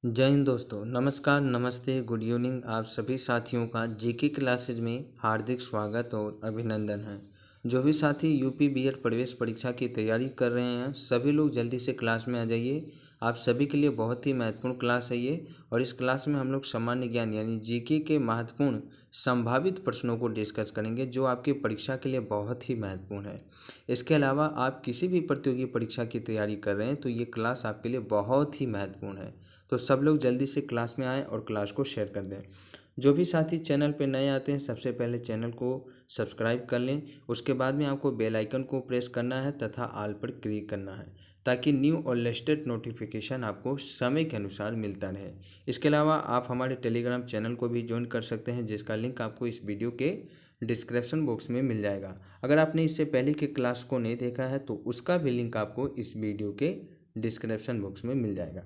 जय हिंद दोस्तों, नमस्कार, नमस्ते, गुड इवनिंग। आप सभी साथियों का जीके क्लासेज में हार्दिक स्वागत और अभिनंदन है। जो भी साथी यूपी बीएड प्रवेश परीक्षा की तैयारी कर रहे हैं, सभी लोग जल्दी से क्लास में आ जाइए। आप सभी के लिए बहुत ही महत्वपूर्ण क्लास है ये, और इस क्लास में हम लोग सामान्य ज्ञान यानी जीके के महत्वपूर्ण संभावित प्रश्नों को डिस्कस करेंगे, जो आपकी परीक्षा के लिए बहुत ही महत्वपूर्ण है। इसके अलावा आप किसी भी प्रतियोगी परीक्षा की तैयारी कर रहे हैं तो ये क्लास आपके लिए बहुत ही महत्वपूर्ण है। तो सब लोग जल्दी से क्लास में आएँ और क्लास को शेयर कर दें। जो भी साथी चैनल पे नए आते हैं, सबसे पहले चैनल को सब्सक्राइब कर लें। उसके बाद में आपको बेल आइकन को प्रेस करना है तथा ऑल पर क्लिक करना है, ताकि न्यू और लेटेस्ट नोटिफिकेशन आपको समय के अनुसार मिलता रहे। इसके अलावा आप हमारे टेलीग्राम चैनल को भी ज्वाइन कर सकते हैं, जिसका लिंक आपको इस वीडियो के डिस्क्रिप्शन बॉक्स में मिल जाएगा। अगर आपने इससे पहले के क्लास को नहीं देखा है तो उसका भी लिंक आपको इस वीडियो के डिस्क्रिप्शन बॉक्स में मिल जाएगा।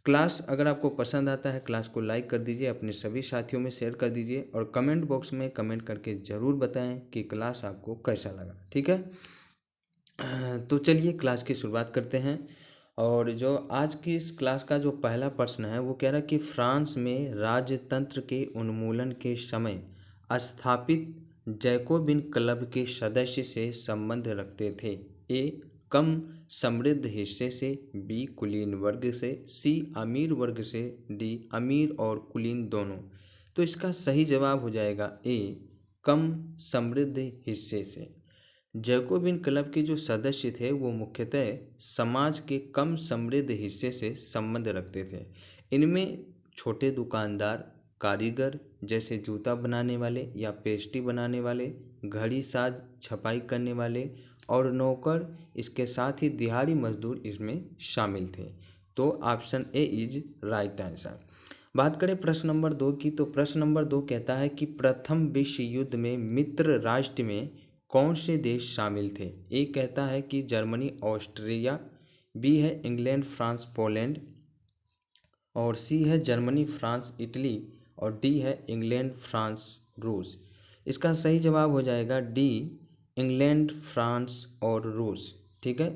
क्लास अगर आपको पसंद आता है, क्लास को लाइक कर दीजिए, अपने सभी साथियों में शेयर कर दीजिए, और कमेंट बॉक्स में कमेंट करके ज़रूर बताएं कि क्लास आपको कैसा लगा। ठीक है, तो चलिए क्लास की शुरुआत करते हैं। और जो आज की इस क्लास का जो पहला प्रश्न है वो कह रहा है कि फ्रांस में राजतंत्र के उन्मूलन के समय स्थापित जैकोबिन क्लब के सदस्य से संबंध रखते थे। ए, कम समृद्ध हिस्से से, बी, कुलीन वर्ग से, सी, अमीर वर्ग से, डी, अमीर और कुलीन दोनों। तो इसका सही जवाब हो जाएगा ए, कम समृद्ध हिस्से से। जैकोबिन क्लब के जो सदस्य थे वो मुख्यतः समाज के कम समृद्ध हिस्से से संबंध रखते थे। इनमें छोटे दुकानदार, कारीगर जैसे जूता बनाने वाले या पेस्ट्री बनाने वाले, घड़ी साज छपाई करने वाले और नौकर, इसके साथ ही दिहाड़ी मजदूर इसमें शामिल थे। तो option A is right answer. बात करें प्रश्न नंबर 2 की, तो प्रश्न नंबर 2 कहता है कि प्रथम विश्व युद्ध में मित्र राष्ट्र में कौन से देश शामिल थे। ए कहता है कि जर्मनी ऑस्ट्रिया, बी है इंग्लैंड फ्रांस पोलैंड, और सी है जर्मनी फ्रांस इटली, और डी है इंग्लैंड फ्रांस रूस। इसका सही जवाब हो जाएगा डी, इंग्लैंड फ्रांस और रूस। ठीक है,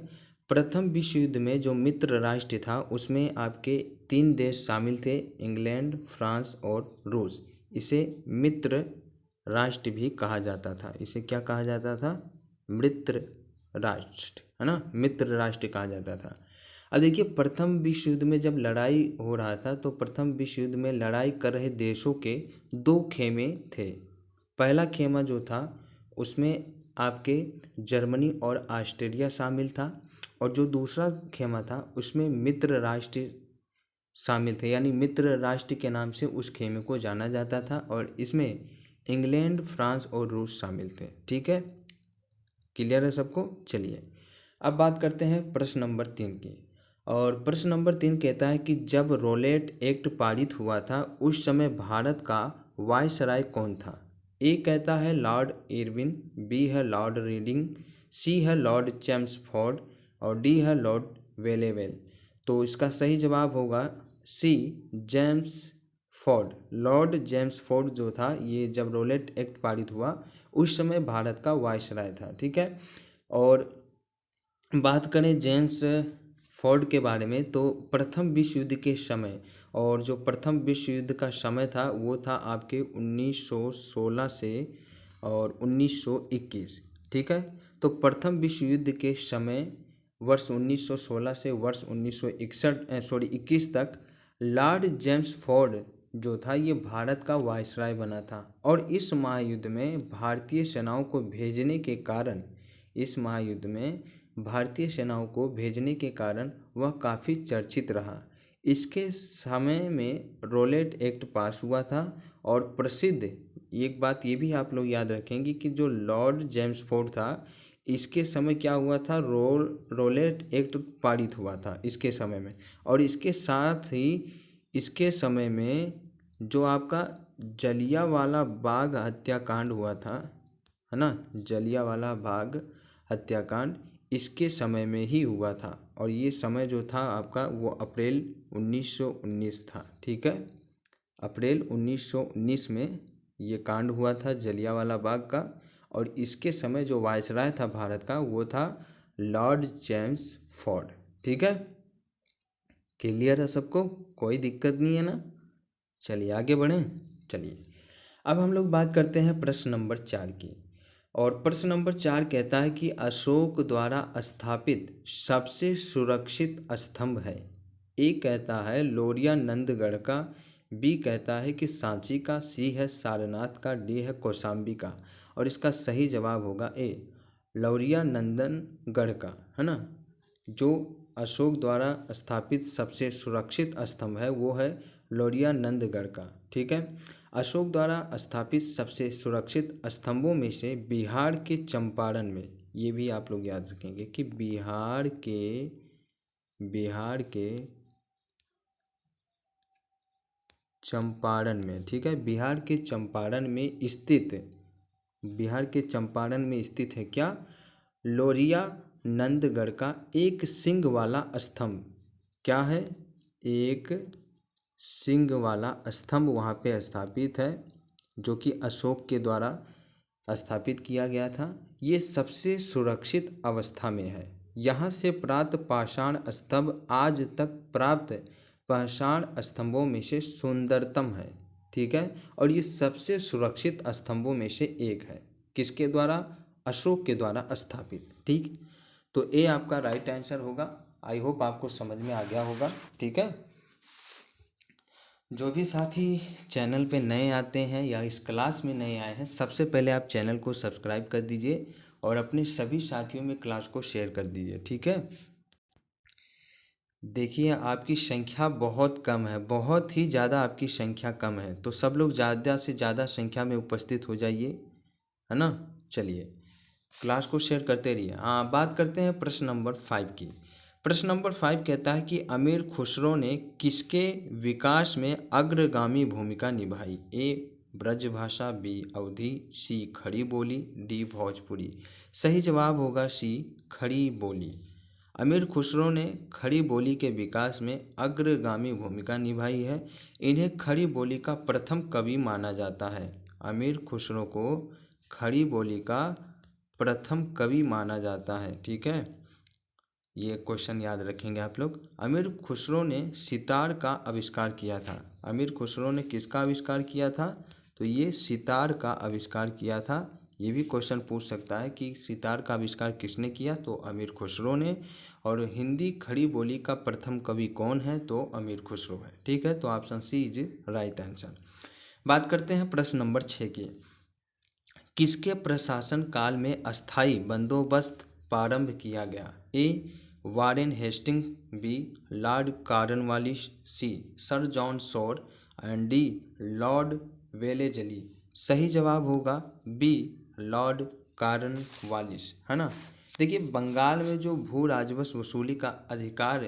प्रथम विश्व युद्ध में जो मित्र राष्ट्र था उसमें आपके 3 देश शामिल थे, इंग्लैंड, फ्रांस और रूस। इसे मित्र राष्ट्र भी कहा जाता था। इसे क्या कहा जाता था? मित्र राष्ट्र, है ना, मित्र राष्ट्र कहा जाता था। अब देखिए, प्रथम विश्व युद्ध में जब लड़ाई हो रहा था तो प्रथम विश्व युद्ध में लड़ाई कर रहे देशों के 2 खेमे थे। पहला खेमा जो था उसमें आपके जर्मनी और ऑस्ट्रेलिया शामिल था, और जो दूसरा खेमा था उसमें मित्र राष्ट्र शामिल थे, यानी मित्र राष्ट्र के नाम से उस खेमे को जाना जाता था, और इसमें इंग्लैंड, फ्रांस और रूस शामिल थे। ठीक है, क्लियर है सबको? चलिए अब बात करते हैं प्रश्न नंबर 3 की। और प्रश्न नंबर 3 कहता है कि जब रोलेट एक्ट पारित हुआ था उस समय भारत का वायसराय कौन था। ए कहता है लॉर्ड इरविन, बी है लॉर्ड रीडिंग, सी है लॉर्ड चैम्सफोर्ड, और डी है लॉर्ड वेलेवेल। तो इसका सही जवाब होगा C, Chelmsford. Lord Chelmsford जो था, ये जब रोलेट एक्ट पारित हुआ उस समय भारत का वायसराय था। ठीक है, और बात करें जेम्स फोर्ड के बारे में तो प्रथम विश्व युद्ध के समय, और जो प्रथम विश्व युद्ध का समय था वो था आपके 1916 से और 1921। ठीक है, तो प्रथम विश्व युद्ध के समय वर्ष 1916 से वर्ष 1921 तक लॉर्ड जेम्स फोर्ड जो था ये भारत का वायसराय बना था। और इस महायुद्ध में भारतीय सेनाओं को भेजने के कारण, इस महायुद्ध में भारतीय सेनाओं को भेजने के कारण वह काफ़ी चर्चित रहा। इसके समय में रोलेट एक्ट पास हुआ था, और प्रसिद्ध एक बात ये भी आप लोग याद रखेंगे कि जो लॉर्ड जेम्स फोर्ड था इसके समय क्या हुआ था, रोलेट एक्ट पारित हुआ था इसके समय में। और इसके साथ ही इसके समय में जो आपका जलियांवाला बाग हत्याकांड हुआ था, है ना, जलियांवाला बाग हत्याकांड इसके समय में ही हुआ था, और ये समय जो था आपका वो अप्रैल 1919 था। ठीक है, अप्रैल 1919 में ये कांड हुआ था जलियांवाला बाग का, और इसके समय जो वायसराय था भारत का वो था लॉर्ड जेम्स फोर्ड। ठीक है, क्लियर है सबको, कोई दिक्कत नहीं है ना। चलिए आगे बढ़ें। चलिए अब हम लोग बात करते हैं प्रश्न नंबर 4 की। और प्रश्न नंबर 4 कहता है कि अशोक द्वारा स्थापित सबसे सुरक्षित स्तंभ है। ए कहता है लोरिया नंदगढ़ का, बी कहता है कि सांची का, सी है सारनाथ का, डी है कौशाम्बी का। और इसका सही जवाब होगा ए लौरिया नंदनगढ़ का, है ना। जो अशोक द्वारा स्थापित सबसे सुरक्षित स्तंभ है वो है लौरिया नंदगढ़ का। ठीक है। अशोक द्वारा स्थापित सबसे सुरक्षित स्तंभों में से बिहार के चंपारण में, ये भी आप लोग याद रखेंगे कि बिहार के चंपारण में, ठीक है, बिहार के चंपारण में स्थित है क्या, लोरिया नंदगढ़ का एक सिंग वाला स्तंभ। क्या है, एक सिंग वाला स्तंभ वहाँ पे स्थापित है, जो कि अशोक के द्वारा स्थापित किया गया था। ये सबसे सुरक्षित अवस्था में है। यहाँ से प्राप्त पाषाण स्तंभ आज तक प्राप्त पाषाण स्तंभों में से सुंदरतम है। ठीक है। और ये सबसे सुरक्षित स्तंभों में से एक है। किसके द्वारा, अशोक के द्वारा स्थापित। ठीक, तो ए आपका राइट आंसर होगा। आई होप आपको समझ में आ गया होगा। ठीक है। जो भी साथी चैनल पे नए आते हैं या इस क्लास में नए आए हैं, सबसे पहले आप चैनल को सब्सक्राइब कर दीजिए और अपने सभी साथियों में क्लास को शेयर कर दीजिए। ठीक है। देखिए आपकी संख्या बहुत कम है, बहुत ही ज़्यादा आपकी संख्या कम है, तो सब लोग ज़्यादा से ज़्यादा संख्या में उपस्थित हो जाइए, है ना। चलिए क्लास को शेयर करते रहिए। हाँ, बात करते हैं प्रश्न नंबर 5 की। प्रश्न नंबर 5 कहता है कि अमीर खुसरो ने किसके विकास में अग्रगामी भूमिका निभाई। ए ब्रजभाषा, बी अवधी, सी खड़ी बोली, डी भोजपुरी। सही जवाब होगा सी खड़ी बोली। अमीर खुसरो ने खड़ी बोली के विकास में अग्रगामी भूमिका निभाई है। इन्हें खड़ी बोली का प्रथम कवि माना जाता है। अमीर खुसरो को खड़ी बोली का प्रथम कवि माना जाता है। ठीक है, ये क्वेश्चन याद रखेंगे आप लोग। अमीर खुसरो ने सितार का आविष्कार किया था। अमीर खुसरो ने किसका आविष्कार किया था, तो ये सितार का आविष्कार किया था। ये भी क्वेश्चन पूछ सकता है कि सितार का आविष्कार किसने किया, तो अमीर खुसरो ने। और हिंदी खड़ी बोली का प्रथम कवि कौन है, तो अमीर खुसरो है। ठीक है, तो option C is right answer. बात करते हैं प्रश्न नंबर 6 की। किसके प्रशासन काल में अस्थायी बंदोबस्त प्रारंभ किया गया। A Warren Hastings, B Lord Cornwallis, C Sir John Shore and D Lord Wellesley. सही जवाब होगा बी लॉर्ड कॉर्नवालिस, है ना। देखिए बंगाल में जो भू राजस्व वसूली का अधिकार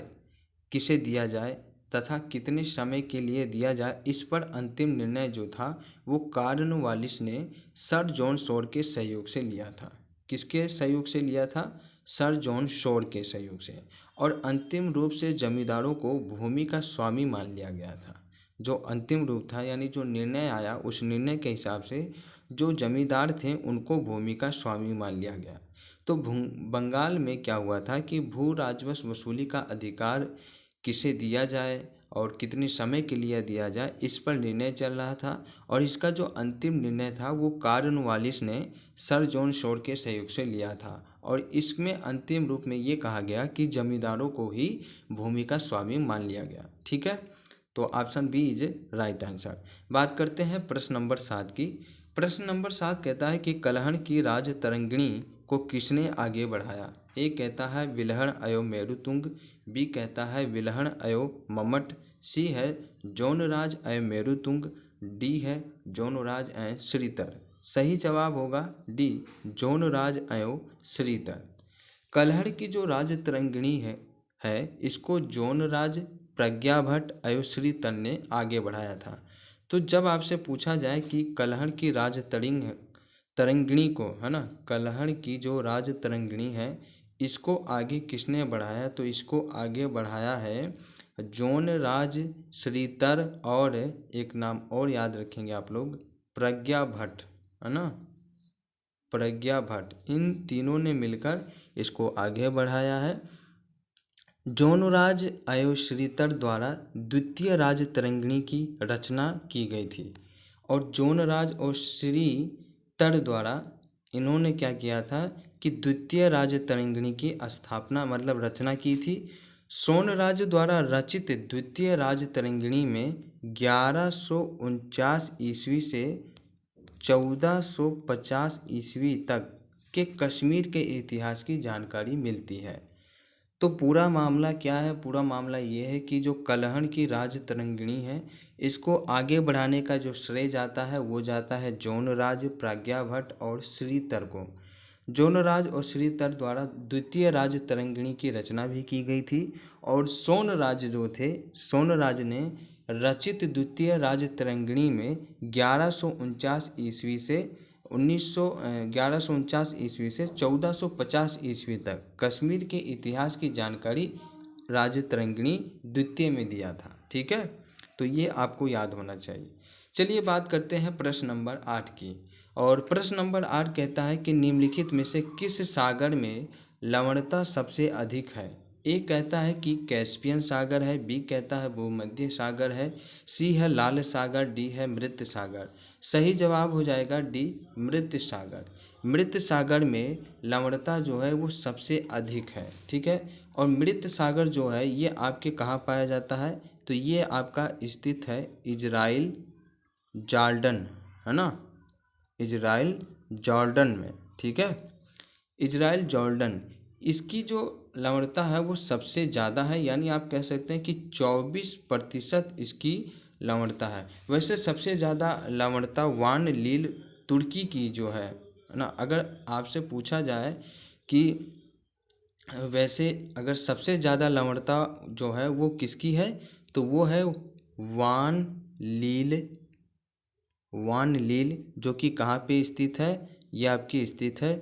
किसे दिया जाए तथा कितने समय के लिए दिया जाए, इस पर अंतिम निर्णय जो था वो कॉर्नवालिस ने सर जॉन शोर के सहयोग से लिया था। किसके सहयोग से लिया था, सर जॉन शोर के सहयोग से। और अंतिम रूप से जमींदारों को भूमि का स्वामी मान लिया गया था। जो अंतिम रूप था यानी जो निर्णय आया, उस निर्णय के हिसाब से जो जमींदार थे उनको भूमि का स्वामी मान लिया गया। तो बंगाल में क्या हुआ था कि भू राजस्व वसूली का अधिकार किसे दिया जाए और कितने समय के लिए दिया जाए, इस पर निर्णय चल रहा था। और इसका जो अंतिम निर्णय था वो कॉर्नवालिस ने सर जॉन शोर के सहयोग से लिया था। और इसमें अंतिम रूप में ये कहा गया कि जमींदारों को ही भूमि का स्वामी मान लिया गया। ठीक है, तो option B is right answer. बात करते हैं प्रश्न नंबर 7 की। प्रश्न नंबर 7 कहता है कि कलहण की राज तरंगिणी को किसने आगे बढ़ाया। ए कहता है विल्हण अयो मेरुतुंग, बी कहता है विल्हण अयो मम्मट, सी है जौनराज अय मेरुतुंग, डी है जौनराज अय श्रीतर। सही जवाब होगा डी जौनराज अयो श्रीतर। कलहड़ की जो राज तरंगिणी है इसको जौनराज प्रज्ञाभट्ट अयोश्री तन ने आगे बढ़ाया था। तो जब आपसे पूछा जाए कि कलहड़ की राज तरंगिणी को, है ना, कलहड़ की जो राज तरंगिणी है इसको आगे किसने बढ़ाया, तो इसको आगे बढ़ाया है जौनराज श्रीतर। और एक नाम और याद रखेंगे आप लोग, प्रज्ञा भट्ट, है ना, प्रज्ञा भट्ट। इन तीनों ने मिलकर इसको आगे बढ़ाया है। जोनराज अयोश्रीतर द्वारा द्वितीय राजतरंगिणी की रचना की गई थी। और जोनराज और श्रीतर द्वारा इन्होंने क्या किया था कि द्वितीय राजतरंगिणी की स्थापना मतलब रचना की थी। सोनराज द्वारा रचित द्वितीय राजतरंगिणी में 1149 ईस्वी से 1450 ईस्वी तक के कश्मीर के इतिहास की जानकारी मिलती है। तो पूरा मामला क्या है? पूरा मामला ये है कि जो कलहण की राजतरंगिणी है, इसको आगे बढ़ाने का जो श्रेय जाता है वो जाता है जोनराज, प्रज्ञाभट्ट और श्रीतर को। जोनराज और श्रीतर द्वारा द्वितीय राजतरंगिणी की रचना भी की गई थी। और सोनराज जो थे, सोनराज ने रचित द्वितीय राजतरंगिणी में 1149 ईस्वी से 1149 ईस्वी से 1450 ईस्वी तक कश्मीर के इतिहास की जानकारी राजतरंगिणी द्वितीय में दिया था। ठीक है, तो ये आपको याद होना चाहिए। चलिए बात करते हैं प्रश्न नंबर 8 की। और प्रश्न नंबर 8 कहता है कि निम्नलिखित में से किस सागर में लवणता सबसे अधिक है? ए कहता है कि कैस्पियन सागर है, बी कहता है भूमध्य सागर है, सी है लाल सागर, डी है मृत सागर। सही जवाब हो जाएगा डी, मृत सागर। मृत सागर में लवणता जो है वो सबसे अधिक है। ठीक है, और मृत सागर जो है ये आपके कहाँ पाया जाता है? तो ये आपका स्थित है इजराइल जॉर्डन, है ना, इजराइल जॉर्डन में। ठीक है, इजराइल जॉर्डन, इसकी जो लवणता है वो सबसे ज़्यादा है, यानी आप कह सकते हैं कि 24% इसकी लवणता है। वैसे सबसे ज़्यादा लवणता वान लील तुर्की की जो है ना, अगर आपसे पूछा जाए कि वैसे अगर सबसे ज़्यादा लवणता जो है वो किसकी है, तो वो है वान लील, वान लील, जो कि कहाँ पे स्थित है? ये आपकी स्थित है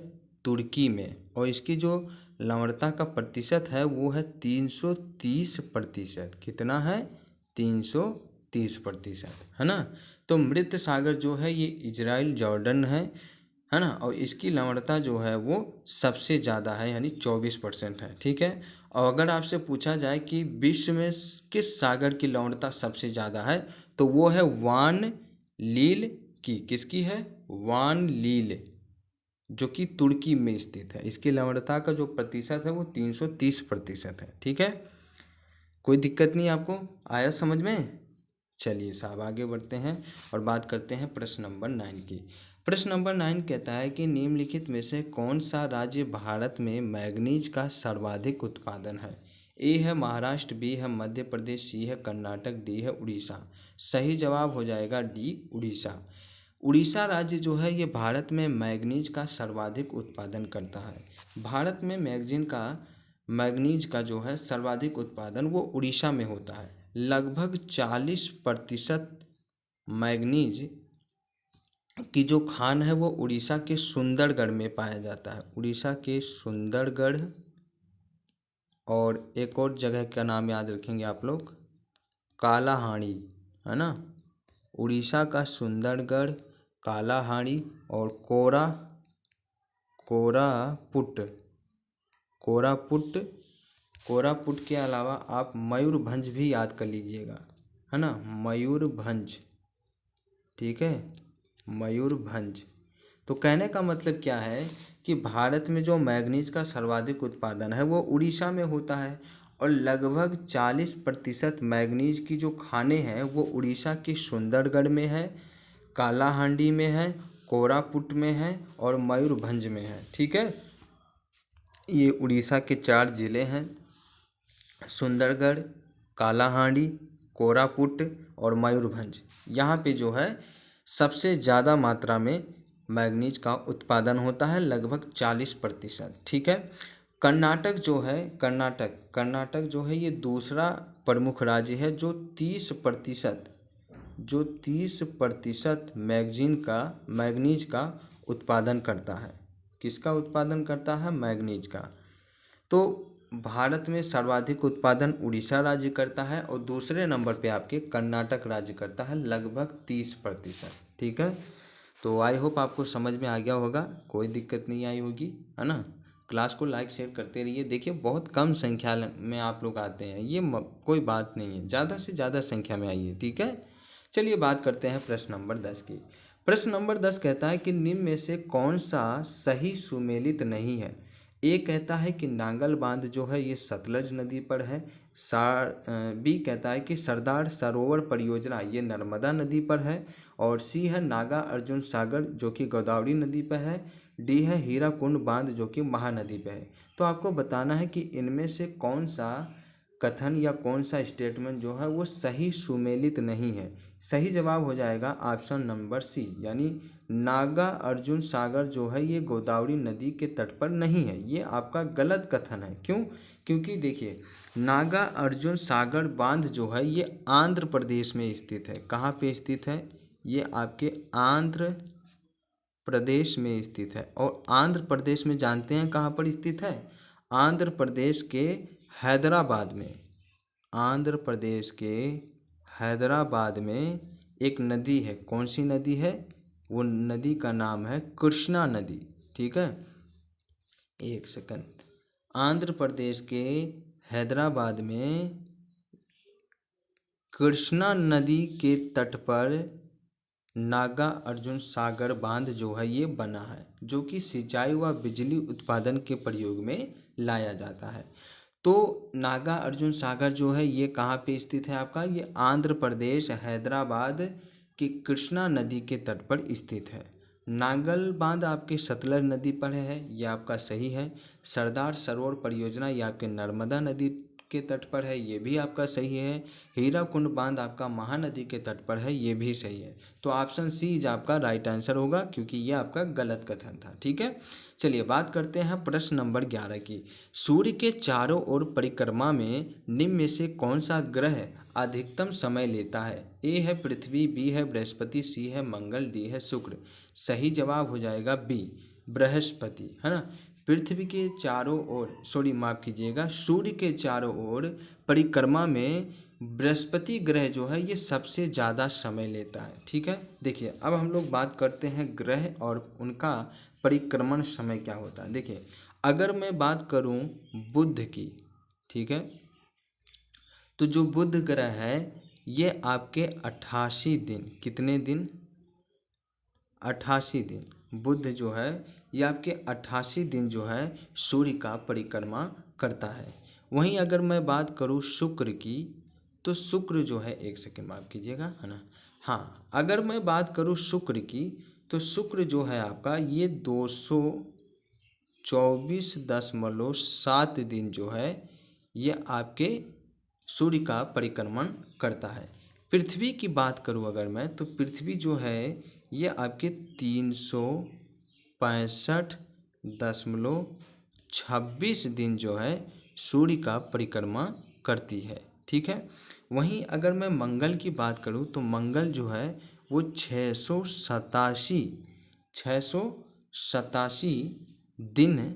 तुर्की में। और इसकी जो लवणता का प्रतिशत है वो है 330%। कितना है? 330%, है ना। तो मृत सागर जो है ये इजराइल जॉर्डन है ना, और इसकी लवणता जो है वो सबसे ज़्यादा है, यानी 24% है। ठीक है, और अगर आपसे पूछा जाए कि विश्व में किस सागर की लवणता सबसे ज़्यादा है, तो वो है वान लील की। किसकी है? वान लील, जो कि तुर्की में स्थित है। इसकी लवणता का जो प्रतिशत है वो 330% है। ठीक है, कोई दिक्कत नहीं आपको? आया समझ में? चलिए साहब आगे बढ़ते हैं और बात करते हैं प्रश्न नंबर 9 की। प्रश्न नंबर 9 कहता है कि निम्नलिखित में से कौन सा राज्य भारत में मैग्नीज का सर्वाधिक उत्पादन है? ए है महाराष्ट्र, बी है मध्य प्रदेश, सी है कर्नाटक, डी है उड़ीसा। सही जवाब हो जाएगा डी, उड़ीसा। उड़ीसा राज्य जो है ये भारत में मैग्नीज का सर्वाधिक उत्पादन करता है। भारत में मैग्नीज का जो है सर्वाधिक उत्पादन वो उड़ीसा में होता है। लगभग 40% मैग्नीज की जो खान है वो उड़ीसा के सुंदरगढ़ में पाया जाता है। उड़ीसा के सुंदरगढ़, और एक और जगह का नाम याद रखेंगे आप लोग, कालाहांडी, है ना। उड़ीसा का सुंदरगढ़, कालाहांडी और कोरापुट। कोरापुट कोरापुट के अलावा आप मयूरभंज भी याद कर लीजिएगा, है ना, मयूरभंज। ठीक है, मयूरभंज। तो कहने का मतलब क्या है कि भारत में जो मैग्नीज का सर्वाधिक उत्पादन है वो उड़ीसा में होता है, और लगभग 40% मैग्नीज की जो खानें हैं वो उड़ीसा के सुंदरगढ़ में है, कालाहांडी में है, कोरापुट में है और मयूरभंज में है। ठीक है, ये उड़ीसा के 4 ज़िले हैं, सुंदरगढ़, कालाहांडी, कोरापुट और मयूरभंज। यहाँ पे जो है सबसे ज़्यादा मात्रा में मैग्नीज का उत्पादन होता है, लगभग 40%। ठीक है, कर्नाटक जो है, कर्नाटक जो है ये दूसरा प्रमुख राज्य है जो 30% मैग्नीज का उत्पादन करता है। किसका उत्पादन करता है? मैग्नीज का। तो भारत में सर्वाधिक उत्पादन उड़ीसा राज्य करता है और दूसरे नंबर पे आपके कर्नाटक राज्य करता है, लगभग 30%। ठीक है, तो आई होप आपको समझ में आ गया होगा, कोई दिक्कत नहीं आई होगी, है ना। क्लास को लाइक शेयर करते रहिए। देखिए बहुत कम संख्या में आप लोग आते हैं, ये कोई बात नहीं है, ज़्यादा से ज़्यादा संख्या में आइए, ठीक है। चलिए बात करते हैं प्रश्न नंबर 10 की। प्रश्न नंबर 10 कहता है कि निम्न में से कौन सा सही सुमेलित नहीं है। ए कहता है कि नांगल बांध जो है ये सतलज नदी पर है। बी कहता है कि सरदार सरोवर परियोजना ये नर्मदा नदी पर है। और सी है नागा अर्जुन सागर जो कि गोदावरी नदी पर है। डी है हीराकुंड बांध जो कि महानदी पे है। तो आपको बताना है कि इनमें से कौन सा कथन या कौन सा स्टेटमेंट जो है वो सही सुमेलित नहीं है। सही जवाब हो जाएगा ऑप्शन नंबर सी, यानी नागा अर्जुन सागर जो है ये गोदावरी नदी के तट पर नहीं है। ये आपका गलत कथन है। क्यों? क्योंकि देखिए नागा अर्जुन सागर बांध जो है ये आंध्र प्रदेश में स्थित है। कहाँ पे स्थित है? ये आपके आंध्र प्रदेश में स्थित है। और आंध्र प्रदेश में जानते हैं कहाँ पर स्थित है? आंध्र प्रदेश के हैदराबाद में। आंध्र प्रदेश के हैदराबाद में एक नदी है। कौन सी नदी है? वो नदी का नाम है कृष्णा नदी, ठीक है। एक सेकंड। आंध्र प्रदेश के हैदराबाद में कृष्णा नदी के तट पर नागा अर्जुन सागर बांध जो है ये बना है, जो कि सिंचाई व बिजली उत्पादन के प्रयोग में लाया जाता है। तो नागा अर्जुन सागर जो है ये कहाँ पे स्थित है आपका? ये आंध्र प्रदेश हैदराबाद की कृष्णा नदी के तट पर स्थित है। नागल बांध आपके सतलज नदी पर है, ये आपका सही है। सरदार सरोवर परियोजना ये आपके नर्मदा नदी के तट पर है, ये भी आपका सही है। हीराकुंड बांध आपका महानदी के तट पर है, ये भी सही है। तो ऑप्शन सी इज आपका राइट आंसर होगा, क्योंकि ये आपका गलत कथन था, ठीक है। चलिए बात करते हैं प्रश्न नंबर 11 की। सूर्य के चारों ओर परिक्रमा में निम्न में से कौन सा ग्रह अधिकतम समय लेता है? ए है पृथ्वी, बी है बृहस्पति, सी है मंगल, डी है शुक्र। सही जवाब हो जाएगा बी, बृहस्पति, है ना। पृथ्वी के चारों ओर, माफ कीजिएगा, सूर्य के चारों ओर परिक्रमा में बृहस्पति ग्रह जो है ये सबसे ज़्यादा समय लेता है, ठीक है। देखिए अब हम लोग बात करते हैं ग्रह और उनका परिक्रमण समय क्या होता है। देखिए अगर मैं बात करूं बुध की, ठीक है, तो जो बुध ग्रह है ये आपके 88 दिन, कितने दिन? 88 दिन। बुध जो है ये आपके 88 दिन जो है सूर्य का परिक्रमा करता है। वहीं अगर मैं बात करूं शुक्र की, तो शुक्र जो है, एक सेकंड माफ कीजिएगा, है ना। हाँ, अगर मैं बात करूं शुक्र की, तो शुक्र जो है आपका ये 224.7 दिन जो है ये आपके सूर्य का परिक्रमण करता है। पृथ्वी की बात करूं अगर मैं, तो पृथ्वी जो है ये आपके 365.26 दिन जो है सूर्य का परिक्रमा करती है, ठीक है। वहीं अगर मैं मंगल की बात करूं, तो मंगल जो है वो 687 दिन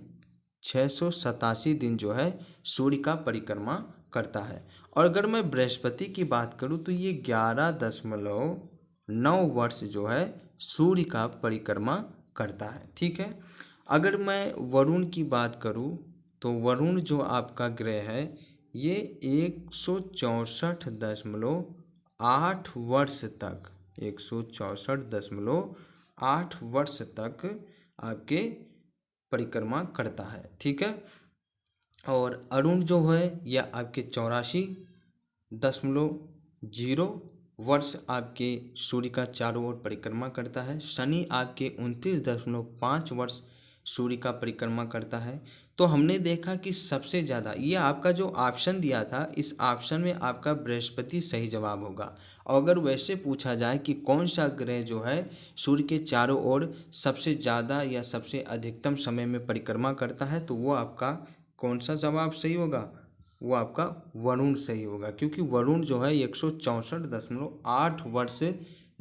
687 दिन जो है सूर्य का परिक्रमा करता है। और अगर मैं बृहस्पति की बात करूं, तो ये 11.9 वर्ष जो है सूर्य का परिक्रमा करता है, ठीक है। अगर मैं वरुण की बात करूं, तो वरुण जो आपका ग्रह है ये 164.8 वर्ष तक 164.8 वर्ष तक आपके परिक्रमा करता है, ठीक है। और अरुण जो है यह आपके 84.0 वर्ष आपके सूर्य का चारों ओर परिक्रमा करता है। शनि आपके 29.5 वर्ष सूर्य का परिक्रमा करता है। तो हमने देखा कि सबसे ज़्यादा, ये आपका जो ऑप्शन दिया था, इस ऑप्शन में आपका बृहस्पति सही जवाब होगा। और अगर वैसे पूछा जाए कि कौन सा ग्रह जो है सूर्य के चारों ओर सबसे ज़्यादा या सबसे अधिकतम समय में परिक्रमा करता है, तो वो आपका कौन सा जवाब सही होगा? वो आपका वरुण सही होगा, क्योंकि वरुण जो है 164.8 वर्ष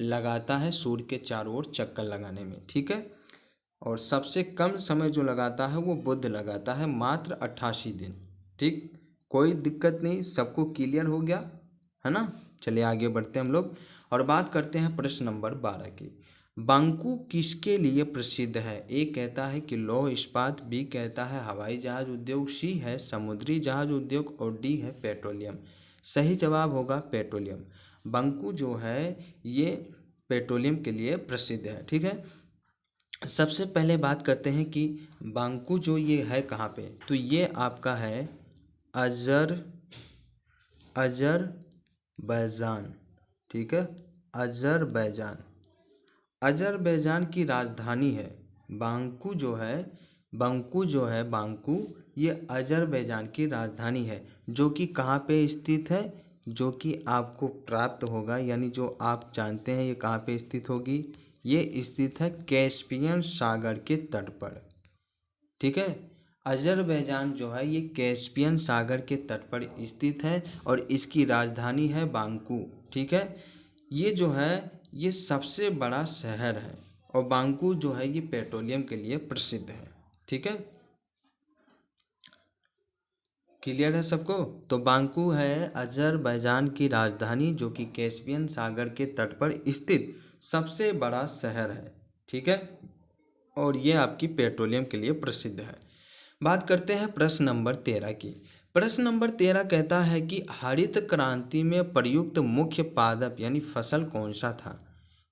लगाता है सूर्य के चारों ओर चक्कर लगाने में, ठीक है। और सबसे कम समय जो लगाता है वो बुध लगाता है, मात्र 88 दिन, ठीक। कोई दिक्कत नहीं, सबको क्लियर हो गया, है ना। चलिए आगे बढ़ते हैं हम लोग और बात करते हैं प्रश्न नंबर 12 की। बांकू किसके लिए प्रसिद्ध है? ए कहता है कि लौह इस्पात, बी कहता है हवाई जहाज उद्योग, सी है समुद्री जहाज उद्योग और डी है पेट्रोलियम। सही जवाब होगा पेट्रोलियम। बांकू जो है ये पेट्रोलियम के लिए प्रसिद्ध है। ठीक है, सबसे पहले बात करते हैं कि बांकू जो ये है कहाँ पे, तो ये आपका है अजरबैजान। ठीक है, अजरबैजान, अजरबैजान की राजधानी है बांकू जो है। बांकू ये अजरबैजान की राजधानी है, जो कि कहाँ पे स्थित है, जो कि आपको प्राप्त होगा, यानी जो आप जानते हैं ये कहाँ पे स्थित होगी, ये स्थित है कैस्पियन सागर के तट पर। ठीक है, अजरबैजान जो है ये कैस्पियन सागर के तट पर स्थित है और इसकी राजधानी है बांकू। ठीक है, ये जो है ये सबसे बड़ा शहर है और बांकू जो है ये पेट्रोलियम के लिए प्रसिद्ध है। ठीक है, क्लियर है सबको? तो बांकू है अजरबैजान की राजधानी, जो कि कैस्पियन सागर के तट पर स्थित सबसे बड़ा शहर है। ठीक है, और ये आपकी पेट्रोलियम के लिए प्रसिद्ध है। बात करते हैं प्रश्न नंबर 13 की। प्रश्न नंबर 13 कहता है कि हरित क्रांति में प्रयुक्त मुख्य पादप यानी फसल कौन सा था?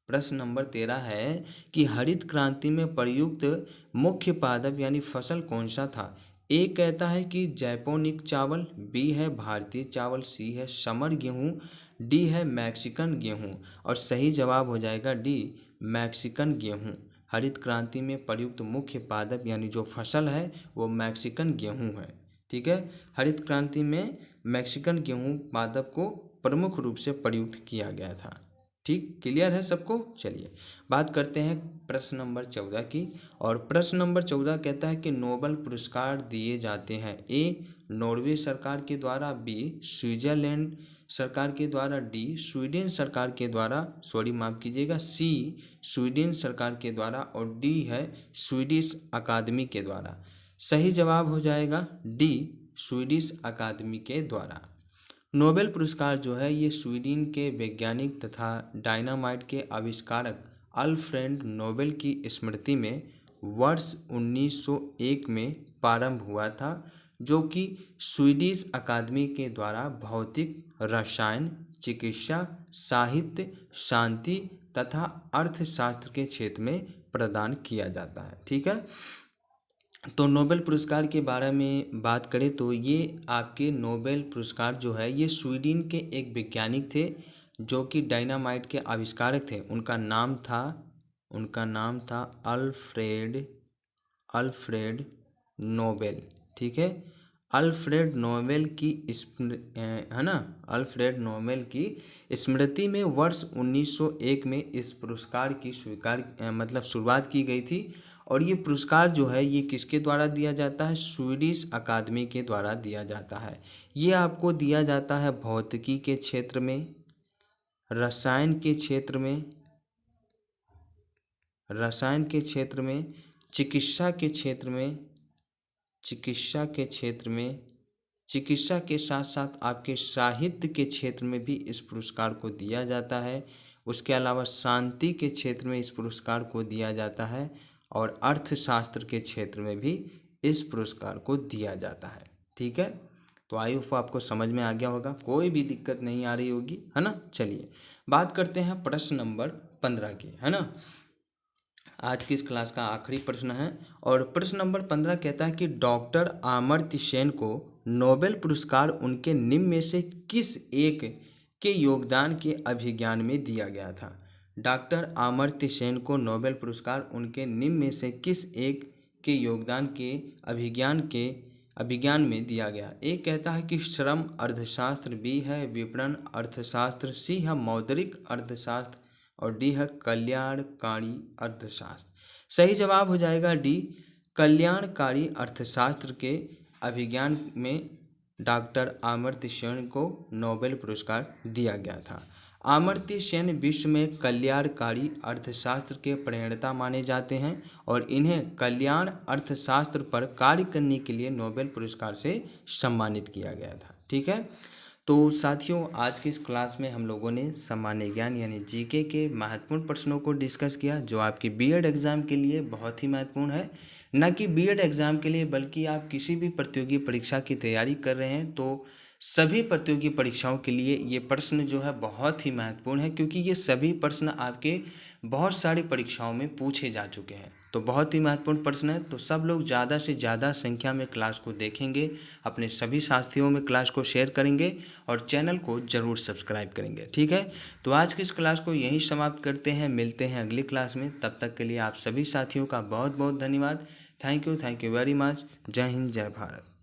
प्रश्न नंबर 13 है कि हरित क्रांति में प्रयुक्त मुख्य पादप यानी फसल कौन सा था? ए कहता है कि जैपोनिक चावल, बी है भारतीय चावल, सी है समर गेहूं, डी है मैक्सिकन गेहूं और सही जवाब हो जाएगा डी मैक्सिकन गेहूं। हरित क्रांति में प्रयुक्त मुख्य पादप यानी जो फसल है वो मैक्सिकन गेहूं है। ठीक है, हरित क्रांति में मैक्सिकन गेहूं पादप को प्रमुख रूप से प्रयुक्त किया गया था। ठीक, क्लियर है सबको? चलिए बात करते हैं प्रश्न नंबर 14 की। और प्रश्न नंबर 14 कहता है कि नोबेल पुरस्कार दिए जाते हैं। ए नॉर्वे सरकार के द्वारा, बी स्विट्जरलैंड सरकार के द्वारा, डी स्वीडन सरकार के द्वारा, सॉरी माफ़ कीजिएगा, सी स्वीडन सरकार के द्वारा और डी है स्वीडिश अकादमी के द्वारा। सही जवाब हो जाएगा डी स्वीडिश अकादमी के द्वारा। नोबेल पुरस्कार जो है ये स्वीडन के वैज्ञानिक तथा डायनामाइट के आविष्कारक अल्फ्रेड नोबेल की स्मृति में वर्ष 1901 में प्रारंभ हुआ था, जो कि स्वीडिश अकादमी के द्वारा भौतिक, रसायन, चिकित्सा, साहित्य, शांति तथा अर्थशास्त्र के क्षेत्र में प्रदान किया जाता है। ठीक है, तो नोबेल पुरस्कार के बारे में बात करें तो ये आपके नोबेल पुरस्कार जो है ये स्वीडन के एक वैज्ञानिक थे जो कि डायनामाइट के आविष्कारक थे। उनका नाम था अल्फ्रेड नोबेल। ठीक है, अल्फ्रेड नोबेल की अल्फ्रेड नोबेल की स्मृति में वर्ष 1901 में इस पुरस्कार की शुरुआत की गई थी। और ये पुरस्कार जो है ये किसके द्वारा दिया जाता है? स्वीडिश अकादमी के द्वारा दिया जाता है। ये आपको दिया जाता है भौतिकी के क्षेत्र में, रसायन के क्षेत्र में, चिकित्सा के क्षेत्र में, चिकित्सा के साथ साथ आपके साहित्य के क्षेत्र में भी इस पुरस्कार को दिया जाता है। उसके अलावा शांति के क्षेत्र में इस पुरस्कार को दिया जाता है और अर्थशास्त्र के क्षेत्र में भी इस पुरस्कार को दिया जाता है। ठीक है, तो आई होप आपको समझ में आ गया होगा, कोई भी दिक्कत नहीं आ रही होगी, है ना। चलिए बात करते हैं प्रश्न नंबर 15 की, है ना। आज की इस क्लास का आखिरी प्रश्न है और प्रश्न नंबर 15 कहता है कि डॉक्टर अमर्त्य सेन को नोबेल पुरस्कार उनके निम्न में से किस एक के योगदान के अभिज्ञान में दिया गया था? डॉक्टर अमर्त्य सेन को नोबेल पुरस्कार उनके निम्न में से किस एक के योगदान के अभिज्ञान में दिया गया? एक कहता है कि श्रम अर्थशास्त्र, बी है विपणन अर्थशास्त्र, सी है मौद्रिक अर्थशास्त्र और डी है कल्याणकारी अर्थशास्त्र। सही जवाब हो जाएगा डी कल्याणकारी अर्थशास्त्र के अभिज्ञान में डॉक्टर अमर्त्य सेन को नोबेल पुरस्कार दिया गया था। अमर्त्य सेन विश्व में कल्याणकारी अर्थशास्त्र के प्रणेता माने जाते हैं और इन्हें कल्याण अर्थशास्त्र पर कार्य करने के लिए नोबेल पुरस्कार से सम्मानित किया गया था। ठीक है, तो साथियों, आज की इस क्लास में हम लोगों ने सामान्य ज्ञान यानी जीके के महत्वपूर्ण प्रश्नों को डिस्कस किया, जो आपकी बीएड एग्ज़ाम के लिए बहुत ही महत्वपूर्ण है। न कि बीएड एग्ज़ाम के लिए, बल्कि आप किसी भी प्रतियोगी परीक्षा की तैयारी कर रहे हैं तो सभी प्रतियोगी परीक्षाओं के लिए ये प्रश्न जो है बहुत ही महत्वपूर्ण है, क्योंकि ये सभी प्रश्न आपके बहुत सारी परीक्षाओं में पूछे जा चुके हैं। तो बहुत ही महत्वपूर्ण प्रश्न है, तो सब लोग ज़्यादा से ज़्यादा संख्या में क्लास को देखेंगे, अपने सभी साथियों में क्लास को शेयर करेंगे और चैनल को ज़रूर सब्सक्राइब करेंगे। ठीक है, तो आज की इस क्लास को यहीं समाप्त करते हैं, मिलते हैं अगली क्लास में। तब तक के लिए आप सभी साथियों का बहुत बहुत धन्यवाद। Thank you very much. जय हिंद, जय भारत।